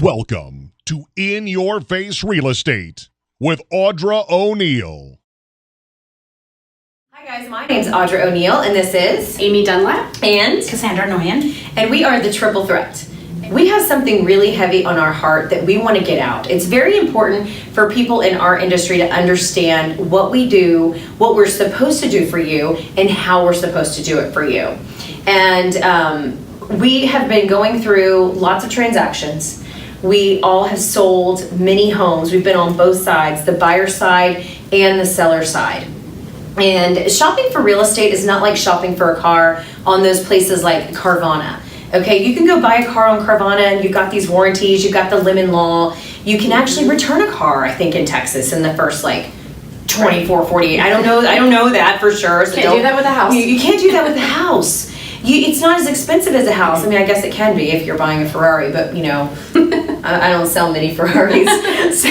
Welcome to In Your Face Real Estate with Audra O'Neill. Hi guys, my name's Audra O'Neill and this is Amy Dunlap and Cassandra Noyan. And we are the Triple Threat. We have something really heavy on our heart that we want to get out. It's very important for people in our industry to understand what we do, what we're supposed to do for you, and how we're supposed to do it for you. And we have been going through lots of transactions. We all have sold many homes. We've been on both sides, the buyer side and the seller side. And shopping for real estate is not like shopping for a car on those places like Carvana. Okay, you can go buy a car on Carvana and you've got these warranties, you've got the lemon law. You can actually return a car, I think, in Texas in the first 24, 48. I don't know that for sure. So can't do that with a house. You can't do that with a house. It's not as expensive as a house. I mean, I guess it can be if you're buying a Ferrari, but I don't sell many Ferraris.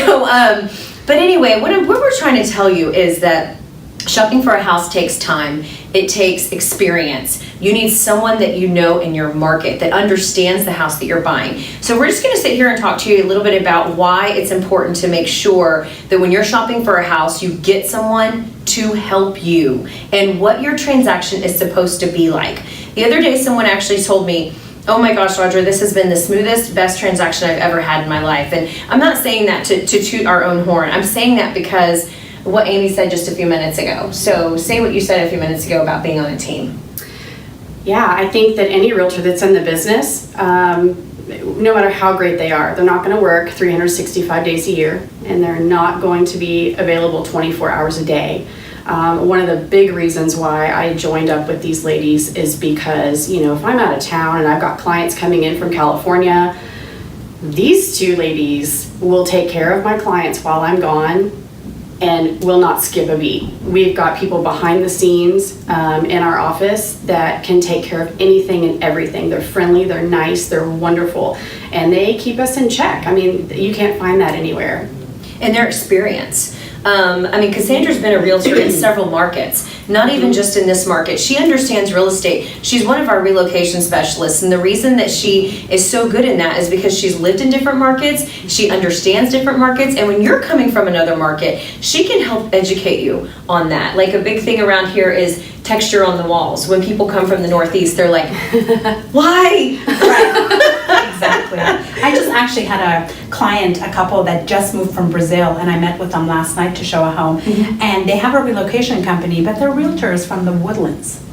But anyway, what we're trying to tell you is that shopping for a house takes time. It takes experience. You need someone that you know in your market that understands the house that you're buying. So we're just going to sit here and talk to you a little bit about why it's important to make sure that when you're shopping for a house, you get someone to help you and what your transaction is supposed to be like. The other day, someone actually told me, "Oh my gosh, Audra, this has been the smoothest, best transaction I've ever had in my life." And I'm not saying that to toot our own horn. I'm saying that because what Amy said just a few minutes ago. So say what you said a few minutes ago about being on a team. Yeah, I think that any realtor that's in the business, no matter how great they are, they're not going to work 365 days a year, and they're not going to be available 24 hours a day. One of the big reasons why I joined up with these ladies is because, if I'm out of town and I've got clients coming in from California, these two ladies will take care of my clients while I'm gone and will not skip a beat. We've got people behind the scenes in our office that can take care of anything and everything. They're friendly, they're nice, they're wonderful, and they keep us in check. I mean, you can't find that anywhere. And their experience. Cassandra's been a realtor in several markets, not even just in this market. She understands real estate. She's one of our relocation specialists, and the reason that she is so good in that is because she's lived in different markets, she understands different markets, and when you're coming from another market, she can help educate you on that. Like a big thing around here is texture on the walls. When people come from the Northeast, they're like, why? Right. Exactly. I just actually had a couple that just moved from Brazil, and I met with them last night to show a home. Mm-hmm. And they have a relocation company, but they're realtors from the Woodlands.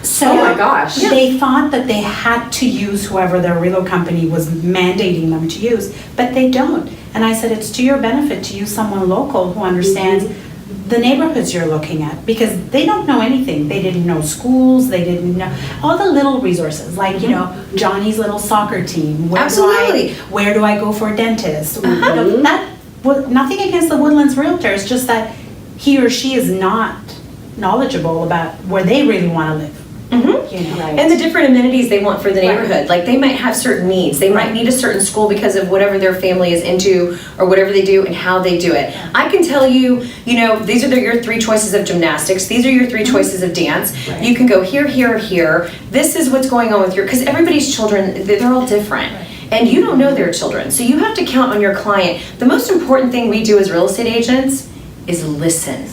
So oh my gosh. They thought that they had to use whoever their relo company was mandating them to use, but they don't. And I said, it's to your benefit to use someone local who understands the neighborhoods you're looking at, because they don't know anything. They didn't know schools, they didn't know all the little resources, like Johnny's little soccer team. Absolutely. Where do I go for a dentist? Nothing against the Woodlands realtors, just that he or she is not knowledgeable about where they really want to live. Mm-hmm. Right. And the different amenities they want for the neighborhood. Right. Like they might have certain needs. They might need a certain school because of whatever their family is into or whatever they do and how they do it. I can tell you, these are your three choices of gymnastics. These are your three choices of dance. Right. You can go here, here, or here. This is what's going on with because everybody's children, they're all different. Right. And you don't know their children. So you have to count on your client. The most important thing we do as real estate agents is listen.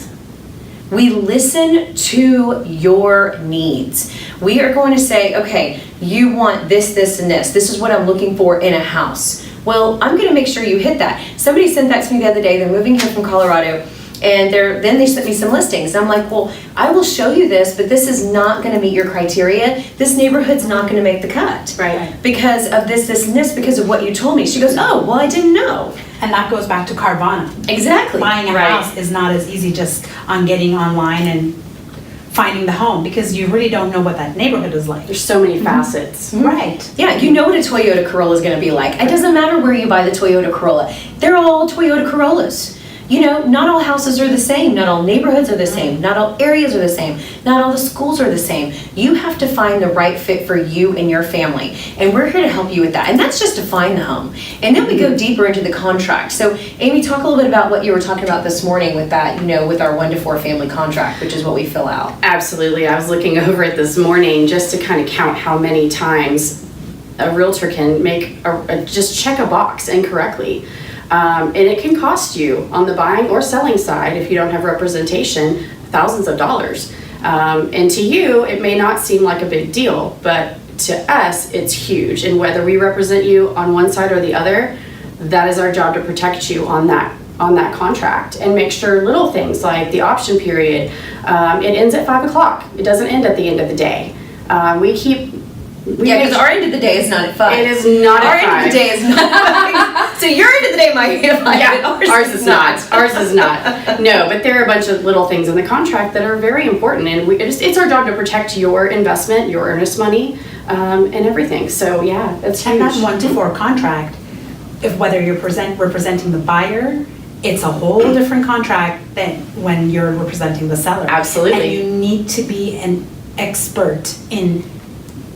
We listen to your needs. We are going to say, okay, you want this, this, and this. This is what I'm looking for in a house. Well, I'm going to make sure you hit that. Somebody sent that to me the other day. They're moving here from Colorado, and then they sent me some listings. I'm like, well, I will show you this, but this is not going to meet your criteria. This neighborhood's not going to make the cut. Right. Because of this, this, and this, because of what you told me. She goes, oh, well, I didn't know. And that goes back to Carvana. Exactly. Buying a house is not as easy just on getting online and finding the home, because you really don't know what that neighborhood is like. There's so many facets. Mm-hmm. Right. Yeah, you know what a Toyota Corolla is going to be like. It doesn't matter where you buy the Toyota Corolla. They're all Toyota Corollas. Not all houses are the same. Not all neighborhoods are the same. Not all areas are the same. Not all the schools are the same. You have to find the right fit for you and your family. And we're here to help you with that. And that's just to find the home. And then we go deeper into the contract. So Amy, talk a little bit about what you were talking about this morning with that, with our 1 to 4 family contract, which is what we fill out. Absolutely. I was looking over it this morning just to kind of count how many times a realtor can make just check a box incorrectly. And it can cost you on the buying or selling side, if you don't have representation, thousands of dollars. And to you, it may not seem like a big deal, but to us, it's huge. And whether we represent you on one side or the other, that is our job to protect you on that contract and make sure little things like the option period, it ends at 5 o'clock. It doesn't end at the end of the day. Because our end of the day is not at 5. It is not our at 5. Our end of the day is not. So your end of the day might be at 5. Yeah, ours is not. Ours is not. No, but there are a bunch of little things in the contract that are very important, and it's our job to protect your investment, your earnest money, and everything. So yeah, that's huge. And that 1 to 4 contract, if whether you're representing the buyer, it's a whole different contract than when you're representing the seller. Absolutely. And you need to be an expert in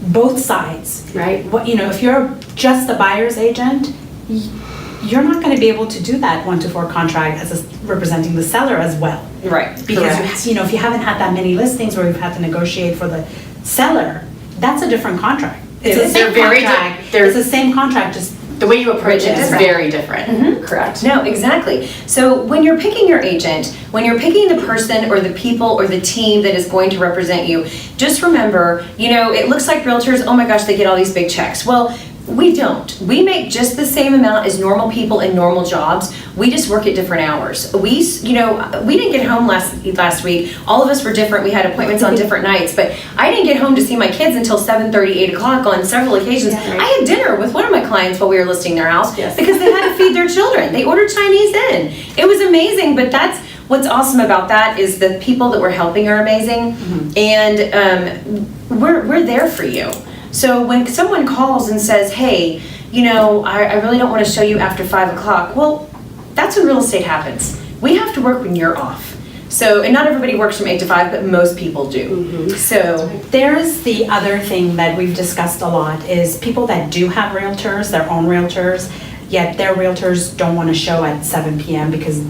both sides. Right. If you're just the buyer's agent, you're not going to be able to do that 1 to 4 contract as representing the seller as well. Right. Because if you haven't had that many listings where you've had to negotiate for the seller, that's a different contract. It's the same contract. It's the same contract, just the way you approach it is very different. Mm-hmm. Correct. No, exactly. So when you're picking your agent, when you're picking the person or the people or the team that is going to represent you, just remember, it looks like realtors, oh my gosh, they get all these big checks. Well, we don't. We make just the same amount as normal people in normal jobs. We just work at different hours. We didn't get home last week. All of us were different. We had appointments on different nights, but I didn't get home to see my kids until 7:30, 8 o'clock on several occasions. Yeah, right. I had dinner with one of my clients while we were listing their house Yes. because they had to feed their children. They ordered Chinese in. It was amazing, but that's what's awesome about that is the people that we're helping are amazing, and we're there for you. So when someone calls and says, hey, I really don't want to show you after 5 o'clock, well, that's when real estate happens. We have to work when you're off. So, and not everybody works from 8 to 5, but most people do. Mm-hmm. So there's the other thing that we've discussed a lot is people that do have realtors, their own realtors, yet their realtors don't want to show at 7 p.m. because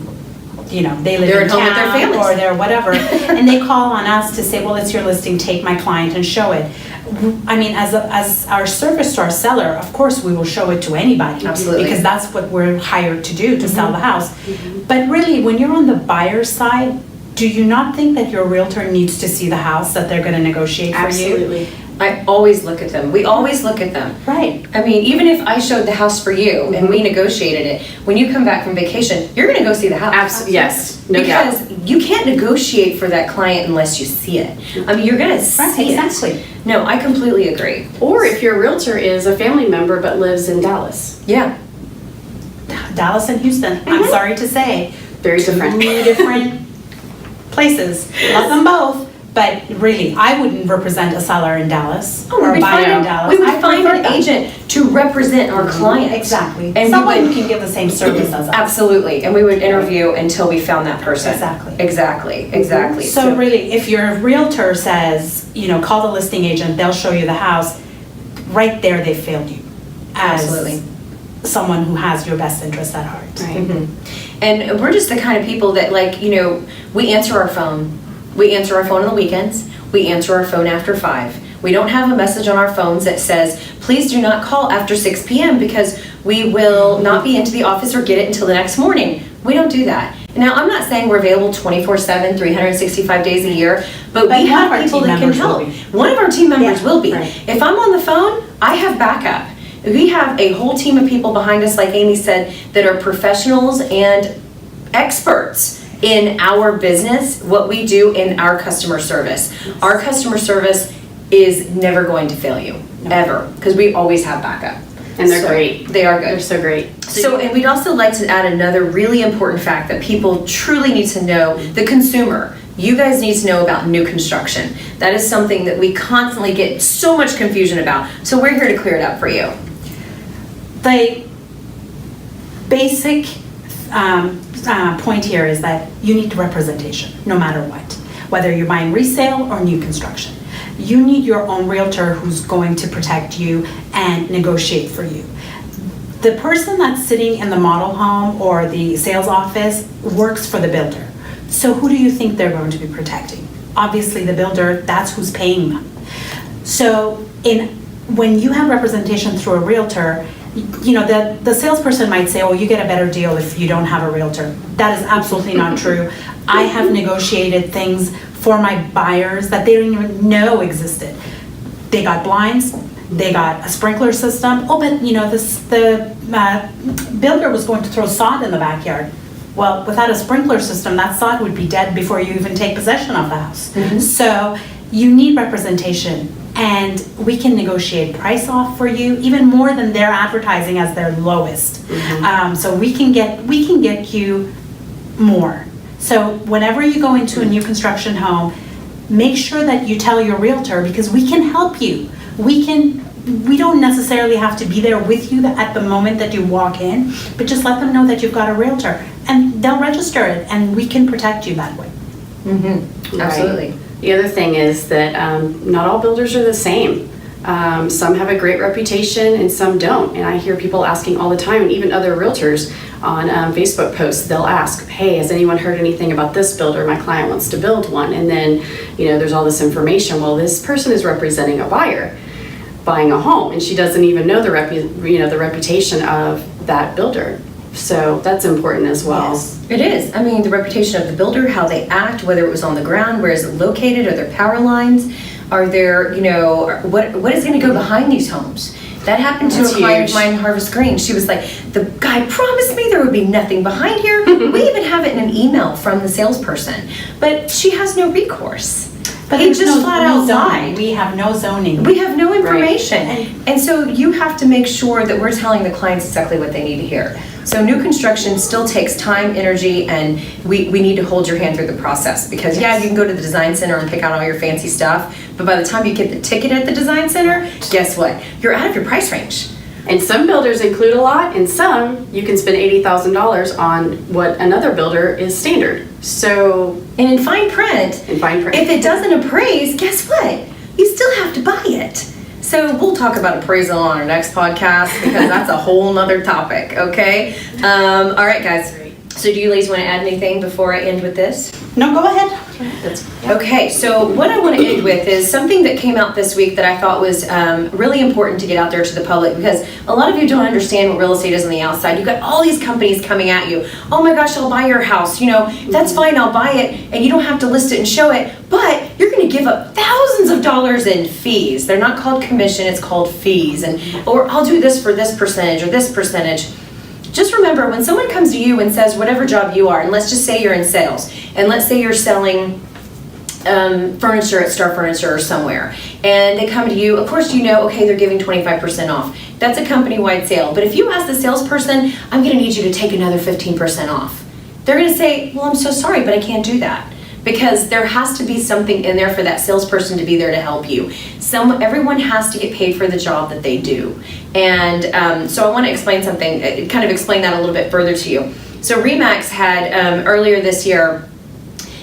they live They're in at home with their town families. or they're whatever, and they call on us to say, well, it's your listing, take my client and show it. I mean, as our service to our seller, of course, we will show it to anybody. Absolutely. Because that's what we're hired to do, to sell the house. But really, when you're on the buyer's side, do you not think that your realtor needs to see the house that they're going to negotiate for you? Absolutely. I always look at them. We always look at them. Right. I mean, even if I showed the house for you and we negotiated it, when you come back from vacation, you're going to go see the house. Absolutely. Yes. No doubt. Because you can't negotiate for that client unless you see it. I mean, you're going to see it. Exactly. No, I completely agree. Or if your realtor is a family member but lives in Dallas. Yeah. Dallas and Houston, I'm sorry to say. Very different. 2 different places. Love them both, but really, I wouldn't represent a seller in Dallas Oh, we or a would buyer find, in Dallas. we would I find prefer an that. agent to represent our client. Exactly. And Someone we who would, can give the same service as us. absolutely. And we would interview until we found that person. Exactly. Exactly. So really, if your realtor says, call the listing agent, they'll show you the house, right there they failed you as Absolutely. someone who has your best interest at heart. Right. And we're just the kind of people that we answer our phone. We answer our phone on the weekends. We answer our phone after 5. We don't have a message on our phones that says, please do not call after 6 p.m. because we will not be into the office or get it until the next morning. We don't do that. Now, I'm not saying we're available 24/7, 365 days a year, but we one of have our people team that can members will help. be. One of our team members Yeah, will be. right. If I'm on the phone, I have backup. We have a whole team of people behind us, like Amy said, that are professionals and experts in our business, what we do in our customer service. Our customer service is never going to fail you, ever, because we always have backup. And they're So, great. They are good. They're so great. So, and we'd also like to add another really important fact that people truly need to know, the consumer. You guys need to know about new construction. That is something that we constantly get so much confusion about. So we're here to clear it up for you. The basic point here is that you need representation, no matter what. Whether you're buying resale or new construction. You need your own realtor who's going to protect you and negotiate for you. The person that's sitting in the model home or the sales office works for the builder. So who do you think they're going to be protecting? Obviously the builder, that's who's paying them. So in when you have representation through a realtor, you know, the salesperson might say, oh, you get a better deal if you don't have a realtor. That is absolutely not true. I have negotiated things for my buyers that they didn't even know existed. They got blinds, they got a sprinkler system. Oh, but you know, the builder was going to throw sod in the backyard. Well, without a sprinkler system, that sod would be dead before you even take possession of the house. Mm-hmm. So you need representation, and we can negotiate price off for you, even more than they're advertising as their lowest. Mm-hmm. So we can get you more. So whenever you go into a new construction home, make sure that you tell your realtor, because we can help you. We don't necessarily have to be there with you at the moment that you walk in, but just let them know that you've got a realtor, and they'll register it, and we can protect you that way. Mm-hmm. Absolutely. Right. The other thing is that not all builders are the same. Some have a great reputation and some don't. And I hear people asking all the time, and even other realtors on Facebook posts, they'll ask, hey, has anyone heard anything about this builder? My client wants to build one. And then, you know, there's all this information. Well, this person is representing a buyer buying a home, and she doesn't even know the reputation of that builder. So that's important as well. Yes, it is. I mean, the reputation of the builder, how they act, whether it was on the ground, where is it located, are there power lines, are there, you know, what is going to go behind these homes? That happened to a client of mine in Harvest Green. She was like, the guy promised me there would be nothing behind here. We even have it in an email from the salesperson, but she has no recourse. But he there's just no zoning. We have no zoning. We have no information. Right. And so you have to make sure that we're telling the clients exactly what they need to hear. So new construction still takes time, energy, and we need to hold your hand through the process, because yeah, you can go to the design center and pick out all your fancy stuff, but by the time you get the ticket at the design center, guess what? You're out of your price range. And some builders include a lot, and some you can spend $80,000 on what another builder is standard. So, and in fine print, if it doesn't appraise, guess what? You still have to buy it. So we'll talk about appraisal on our next podcast, because that's a whole nother topic, okay? All right, guys. So do you ladies want to add anything before I end with this? No, go ahead. Okay, so what I want to end with is something that came out this week that I thought was really important to get out there to the public, because a lot of you don't understand what real estate is on the outside. You've got all these companies coming at you. Oh my gosh, I'll buy your house. You know, that's fine, I'll buy it, and you don't have to list it and show it, but you're going to give up thousands of dollars in fees. They're not called commission, it's called fees. Or I'll do this for this percentage or this percentage. Just remember, when someone comes to you and says whatever job you are, and let's just say you're in sales, and let's say you're selling furniture at Star Furniture or somewhere, and they come to you, of course you know, okay, they're giving 25% off. That's a company-wide sale. But if you ask the salesperson, I'm going to need you to take another 15% off, they're going to say, well, I'm so sorry, but I can't do that. Because there has to be something in there for that salesperson to be there to help you. Everyone has to get paid for the job that they do. And so I want to explain something, kind of explain that a little bit further to you. So Remax had earlier this year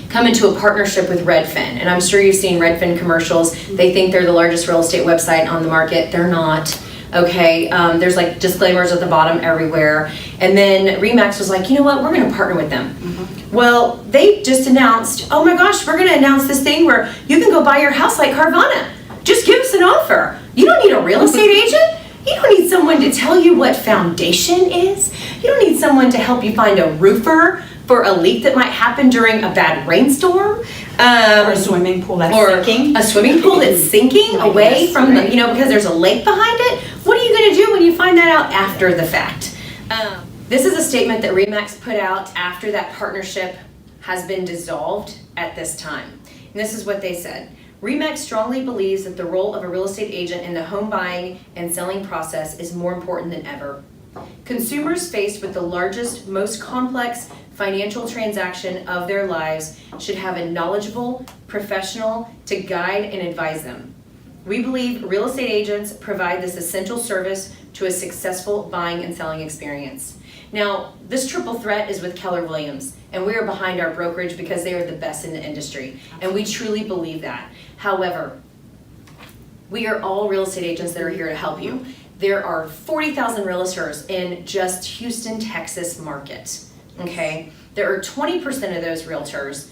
come into a partnership with Redfin. And I'm sure you've seen Redfin commercials. They think they're the largest real estate website on the market. They're not. Okay, there's like disclaimers at the bottom everywhere. And then Remax was like, you know what, we're going to partner with them. Well, they just announced, oh my gosh, we're going to announce this thing where you can go buy your house like Carvana. Just give us an offer. You don't need a real estate agent. You don't need someone to tell you what foundation is. You don't need someone to help you find a roofer for a leak that might happen during a bad rainstorm. Or a swimming pool that's sinking. A swimming pool that's sinking away from the, because there's a lake behind it. What are you going to do when you find that out after the fact? This is a statement that Remax put out after that partnership has been dissolved at this time. And this is what they said. Remax strongly believes that the role of a real estate agent in the home buying and selling process is more important than ever. Consumers faced with the largest, most complex financial transaction of their lives should have a knowledgeable professional to guide and advise them. We believe real estate agents provide this essential service to a successful buying and selling experience. Now, this triple threat is with Keller Williams, and we are behind our brokerage because they are the best in the industry, and we truly believe that. However, we are all real estate agents that are here to help you. There are 40,000 realtors in just Houston, Texas market, okay? There are 20% of those realtors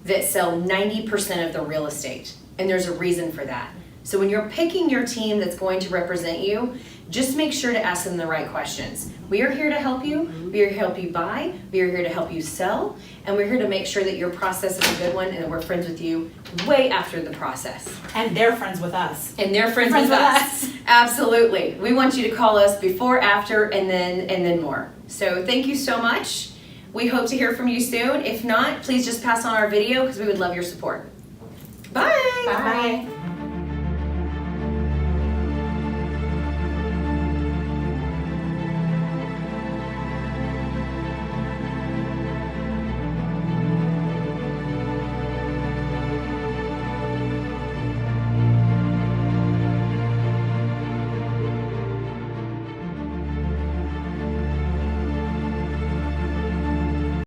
that sell 90% of the real estate, and there's a reason for that. So when you're picking your team that's going to represent you, just make sure to ask them the right questions. We are here to help you. We are here to help you buy. We are here to help you sell. And we're here to make sure that your process is a good one and that we're friends with you way after the process. And they're friends with us. And they're friends with us. Absolutely. We want you to call us before, after, and then more. So thank you so much. We hope to hear from you soon. If not, please just pass on our video because we would love your support. Bye. Bye.